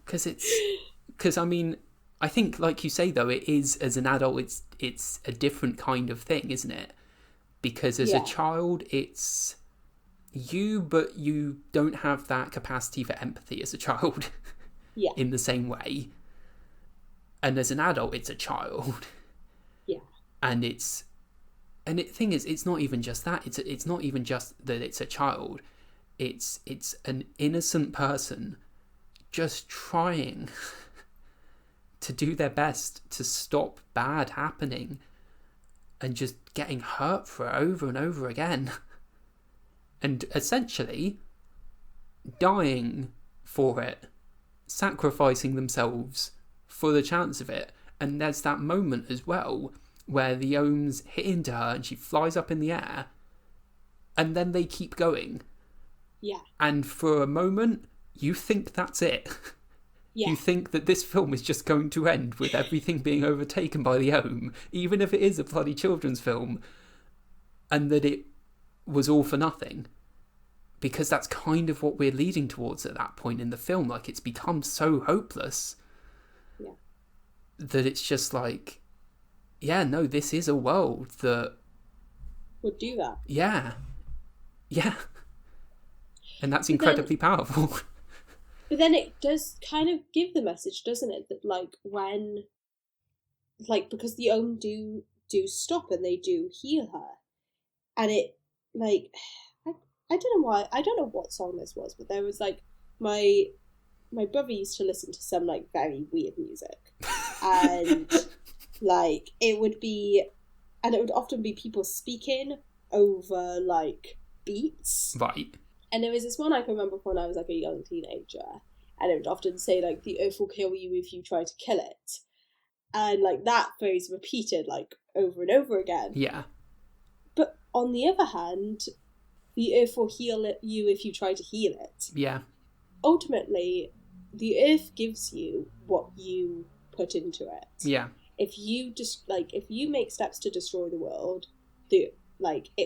Because, I mean, I think, like you say, though, it is, as an adult, it's a different kind of thing, isn't it? Because as a child, it's you, but you don't have that capacity for empathy as a child. Yeah. In the same way. And as an adult, it's a child. Yeah. And the thing is, it's not even just that. It's not even just that it's a child. It's an innocent person just trying to do their best to stop bad happening. And just getting hurt for it over and over again. And essentially dying for it. Sacrificing themselves for the chance of it. And there's that moment as well where the ohms hit into her and she flies up in the air. And then they keep going. Yeah. And for a moment, you think that's it. Yeah. You think that this film is just going to end with everything being overtaken by the ohm, even if it is a bloody children's film, and that it was all for nothing. Because that's kind of what we're leading towards at that point in the film. Like, it's become so hopeless that it's just like, yeah, no, this is a world that would do that. Yeah. Yeah. And that's incredibly powerful. But then it does kind of give the message, doesn't it? That, like, when... Like, because the ohm do stop and they do heal her. And it, like... I don't know why... I don't know what song this was, but there was, like... My brother used to listen to some, like, very weird music. And, like, it would be... And it would often be people speaking over, like, beats. Right. And there was this one I can remember when I was, like, a young teenager, and it would often say, like, the earth will kill you if you try to kill it. And, like, that phrase repeated, like, over and over again. Yeah. But on the other hand, the earth will heal you if you try to heal it. Yeah. Ultimately, the earth gives you what you put into it. Yeah. If you make steps to destroy the world, it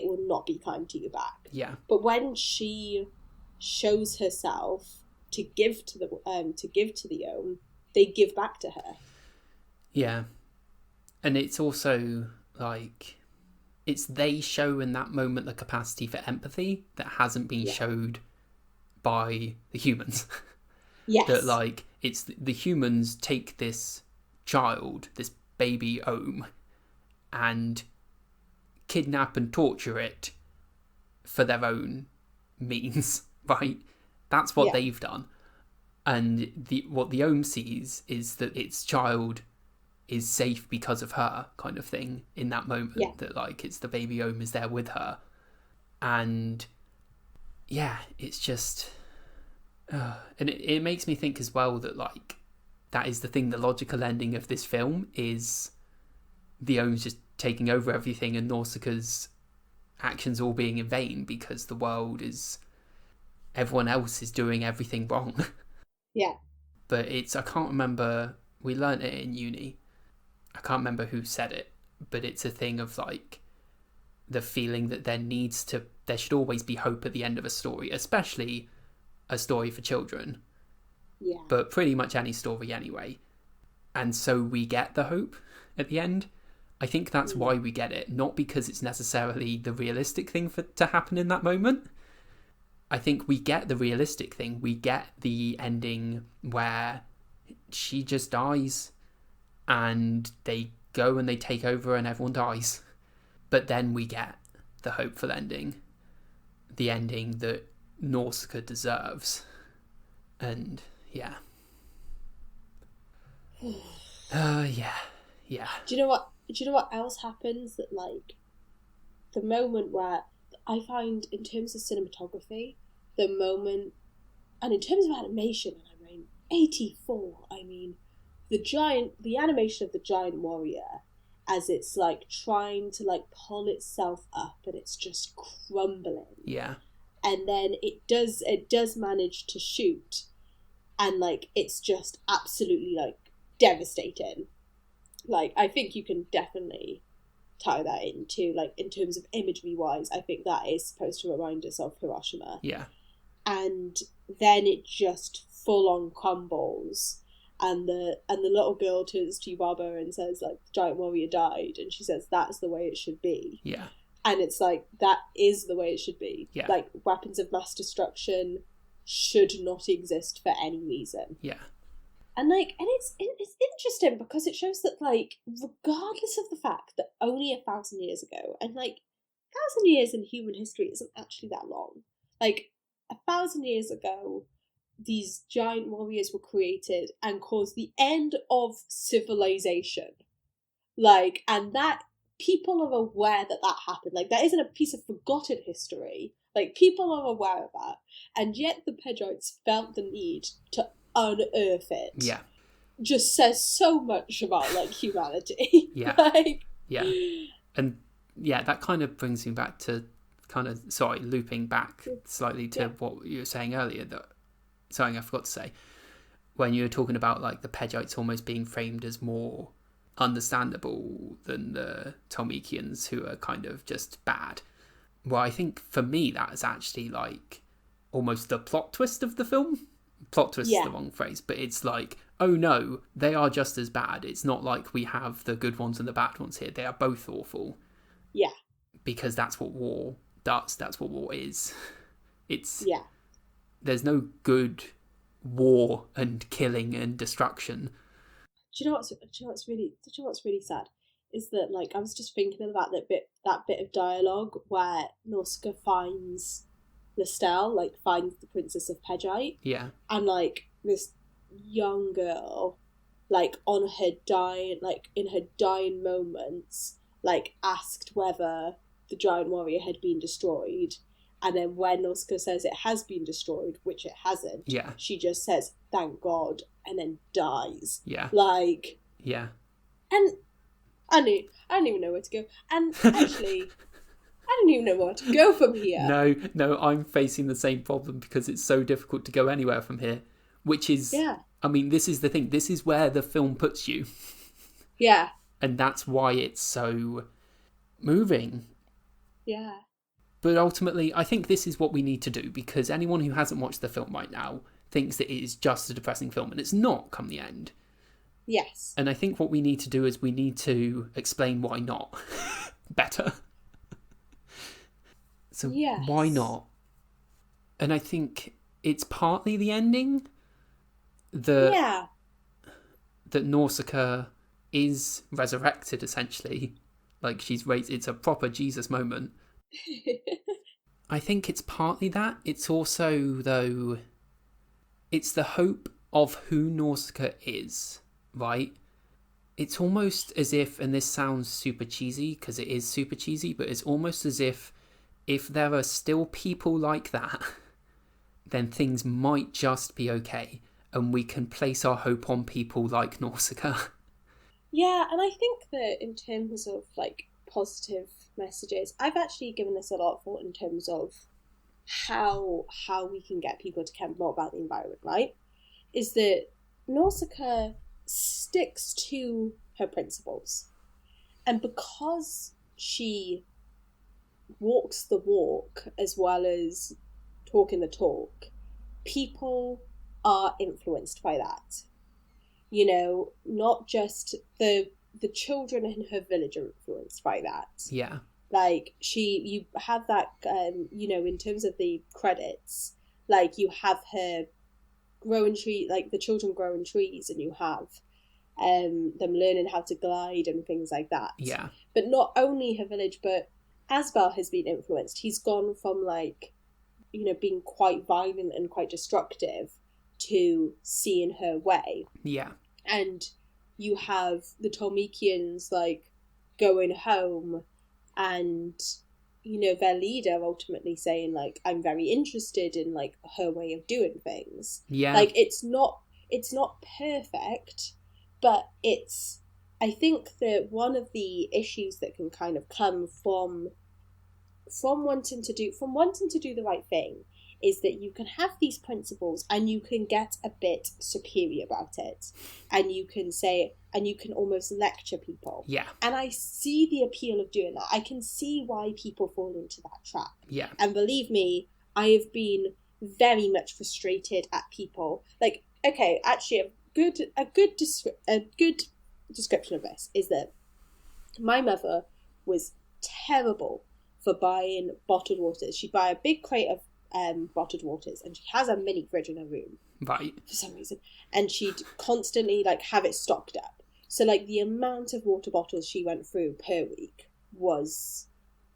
will not be kind to you back. Yeah. But when she shows herself to give to the ohm, they give back to her. Yeah. And it's also like they show in that moment the capacity for empathy that hasn't been showed by the humans. Yes. That, like, it's the humans take this child, this baby ohm, and kidnap and torture it for their own means, right? That's what they've done. And what the ohm sees is that its child is safe because of her, kind of thing, in that moment. Yeah. That, like, it's the baby ohm is there with her. And yeah, it's just... and it makes me think as well that, like, that is the thing, the logical ending of this film is the ohm's just taking over everything and Nausicaä's actions all being in vain because the world is... everyone else is doing everything wrong. Yeah. But I can't remember, we learnt it in uni. I can't remember who said it, but it's a thing of, like, the feeling that there should always be hope at the end of a story, especially a story for children. Yeah. But pretty much any story anyway. And so we get the hope at the end. I think that's why we get it, not because it's necessarily the realistic thing to happen in that moment. I think we get the realistic thing. We get the ending where she just dies and they go and they take over and everyone dies. But then we get the hopeful ending, the ending that Nausicaa deserves. And yeah. Yeah. Do you know what else happens? That like the moment where I find, in terms of cinematography, the moment, and in terms of animation, and I mean 84. I mean the animation of the giant warrior as it's like trying to like pull itself up and it's just crumbling. Yeah. And then it does manage to shoot, and like it's just absolutely like devastating. Like, I think you can definitely tie that into, like, in terms of imagery wise, I think that is supposed to remind us of Hiroshima. Yeah. And then it just full on crumbles, and the little girl turns to Yubaba and says, like, the giant warrior died, and she says that's the way it should be. Yeah. And it's like, that is the way it should be. Yeah. Like, weapons of mass destruction should not exist for any reason. Yeah. And like, and it's interesting because it shows that, like, regardless of the fact that only 1,000 years ago, and like 1,000 years in human history isn't actually that long. Like 1,000 years ago, these giant warriors were created and caused the end of civilization. Like, and that people are aware that happened. Like, that isn't a piece of forgotten history. Like, people are aware of that, and yet the Pedrites felt the need to unearth it. Yeah. Just says so much about, like, humanity. Yeah. Like... Yeah. And yeah, that kind of brings me back to looping back slightly to what you were saying earlier, that something I forgot to say, when you were talking about like the Pedrites almost being framed as more understandable than the Tolmekians, who are kind of just bad. Well, I think for me that is actually like almost the plot twist of the film. Plot twist is the wrong phrase, but it's like, oh no, they are just as bad. It's not like we have the good ones and the bad ones here. They are both awful. Yeah. Because that's what war does. That's what war is. It's... Yeah. There's no good war and killing and destruction. Do you know what's really sad? Is that, like, I was just thinking about that bit of dialogue where Nausicaa finds Lestel, like, finds the Princess of Pedrite. Yeah. And, like, this young girl, like, on her dying, like, in her dying moments, like, asked whether the giant warrior had been destroyed. And then when Nausicaa says it has been destroyed, which it hasn't, she just says, thank God, and then dies. Yeah. Like... Yeah. And I don't even know where to go. And actually... I don't even know where to go from here. No, I'm facing the same problem because it's so difficult to go anywhere from here. Which is, I mean, this is the thing. This is where the film puts you. Yeah. And that's why it's so moving. Yeah. But ultimately, I think this is what we need to do, because anyone who hasn't watched the film right now thinks that it is just a depressing film, and it's not come the end. Yes. And I think what we need to do is we need to explain why not better. So why not? And I think it's partly the ending that Nausicaa is resurrected, essentially. Like, she's raised. It's a proper Jesus moment. I think it's partly that. It's also, though, it's the hope of who Nausicaa is, right? It's almost as if, and this sounds super cheesy, because it is super cheesy, but it's almost as if there are still people like that, then things might just be okay, and we can place our hope on people like Nausicaa. Yeah, and I think that in terms of, like, positive messages, I've actually given this a lot of thought in terms of how we can get people to care more about the environment, right? Is that Nausicaa sticks to her principles. And because she walks the walk as well as talking the talk, people are influenced by that. You know, not just the children in her village are influenced by that. Yeah. Like, you have that, you know, in terms of the credits, like, you have her growing tree, like, the children growing trees, and you have them learning how to glide and things like that. Yeah. But not only her village, but Asbel has been influenced. He's gone from, like, you know, being quite violent and quite destructive to seeing her way. Yeah. And you have the Tolmekians, like, going home and, you know, their leader ultimately saying, like, I'm very interested in, like, her way of doing things. Yeah. Like, it's not perfect, but I think that one of the issues that can kind of come from wanting to do the right thing is that you can have these principles and you can get a bit superior about it, and you can almost lecture people. Yeah. And I see the appeal of doing that. I can see why people fall into that trap. Yeah. And believe me, I have been very much frustrated at people. Like, okay, actually, a good description of this is that my mother was terrible for buying bottled waters. She'd buy a big crate of bottled waters, and she has a mini fridge in her room, right, for some reason, and she'd constantly, like, have it stocked up. So, like, the amount of water bottles she went through per week was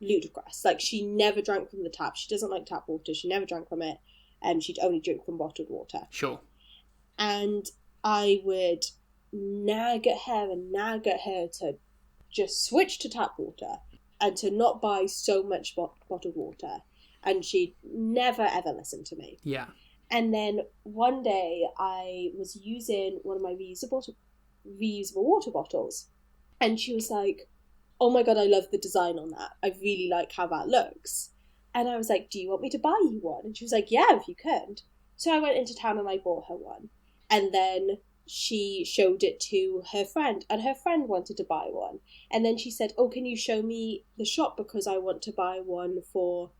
ludicrous. Like, she never drank from the tap. She doesn't like tap water. She never drank from it, and she'd only drink from bottled water. Sure. And I would nag at her to just switch to tap water and to not buy so much bottled water. And she'd never, ever listen to me. Yeah. And then one day I was using one of my reusable water bottles. And she was like, oh my God, I love the design on that. I really like how that looks. And I was like, do you want me to buy you one? And she was like, yeah, if you could. So I went into town and I bought her one. And then she showed it to her friend, and her friend wanted to buy one. And then she said, oh, can you show me the shop, because I want to buy one for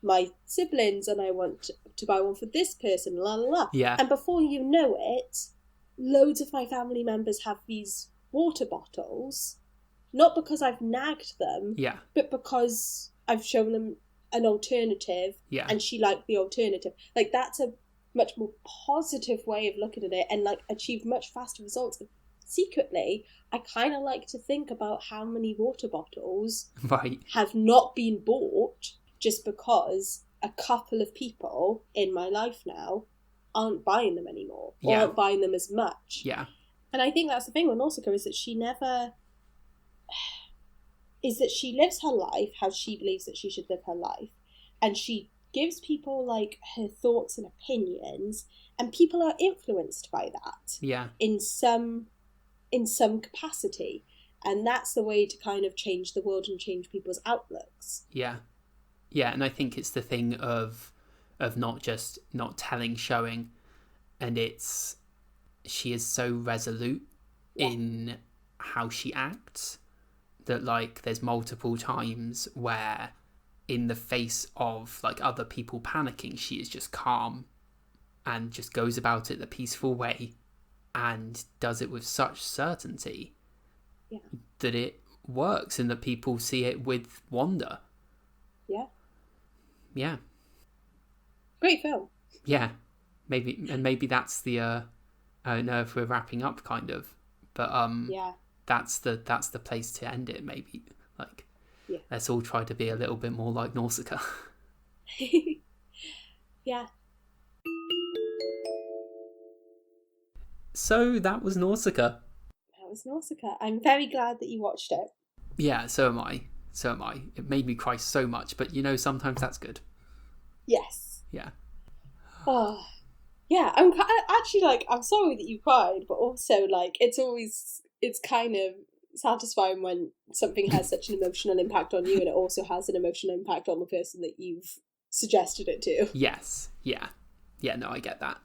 my siblings and I want to buy one for this person, la la la. Yeah. And before you know it, loads of my family members have these water bottles, not because I've nagged them, yeah, but because I've shown them an alternative, yeah, and she liked the alternative. Like, that's a much more positive way of looking at it, and, like, achieve much faster results. Secretly, I kind of like to think about how many water bottles right, have not been bought just because a couple of people in my life now aren't buying them anymore, or Yeah. aren't buying them as much. yeah, And I think that's the thing with Nausicaä, is that she lives her life how she believes that she should live her life, and she gives people, like, her thoughts and opinions, and people are influenced by that yeah, in some capacity, and that's the way to kind of change the world and change people's outlooks. yeah. And I think it's the thing of not just not telling, showing, and she is so resolute in how she acts that, like, there's multiple times where, in the face of, like, other people panicking, she is just calm and just goes about it the peaceful way and does it with such certainty that it works and that people see it with wonder. Yeah. Great film. Yeah. Maybe that's the I don't know if we're wrapping up, kind of, but that's the place to end it, maybe. Like, let's all try to be a little bit more like Nausicaä. Yeah. So that was Nausicaä. I'm very glad that you watched it. Yeah, so am I. It made me cry so much, but, you know, sometimes that's good. Yes. Yeah. Oh, yeah. I'm actually, like, I'm sorry that you cried, but also, like, it's kind of satisfying when something has such an emotional impact on you, and it also has an emotional impact on the person that you've suggested it to. Yes. Yeah. No, I get that.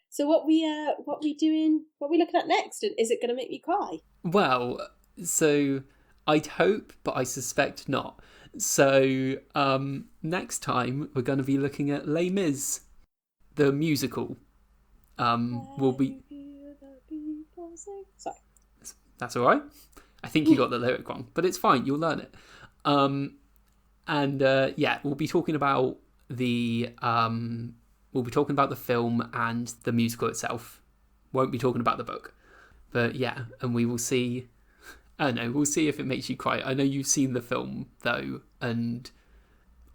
So what we looking at next? And is it going to make me cry? Well, so I'd hope, but I suspect not. So next time we're going to be looking at Les Mis, the musical. We'll be. Sorry. That's all right. I think you got the lyric wrong, but it's fine. You'll learn it. We'll be talking about the film and the musical itself. Won't be talking about the book. But yeah, and we will see. I don't know. We'll see if it makes you cry. I know you've seen the film though, and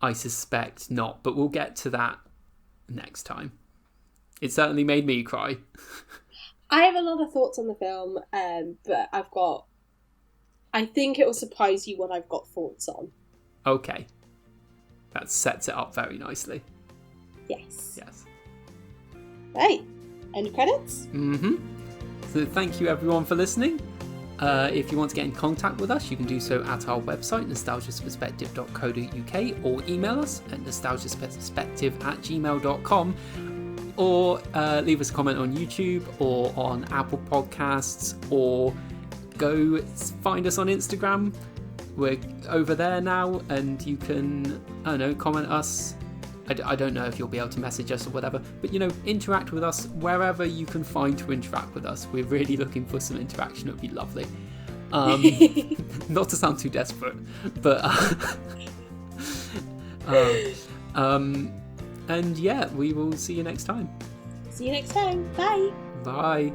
I suspect not. But we'll get to that next time. It certainly made me cry. I have a lot of thoughts on the film, but I think it will surprise you what I've got thoughts on. Okay. That sets it up very nicely. Yes. Yes. Right. End credits? Mm-hmm. So thank you everyone for listening. If you want to get in contact with us, you can do so at our website, nostalgiaperspective.co.uk, or email us at nostalgiaperspective@gmail.com, or leave us a comment on YouTube or on Apple Podcasts, or go find us on Instagram. We're over there now, and you can, I don't know, comment us. I don't know if you'll be able to message us or whatever, but interact with us wherever you can find to interact with us. We're really looking for some interaction. It would be lovely. Not to sound too desperate, but and yeah, we will see you next time. See you next time. Bye. Bye.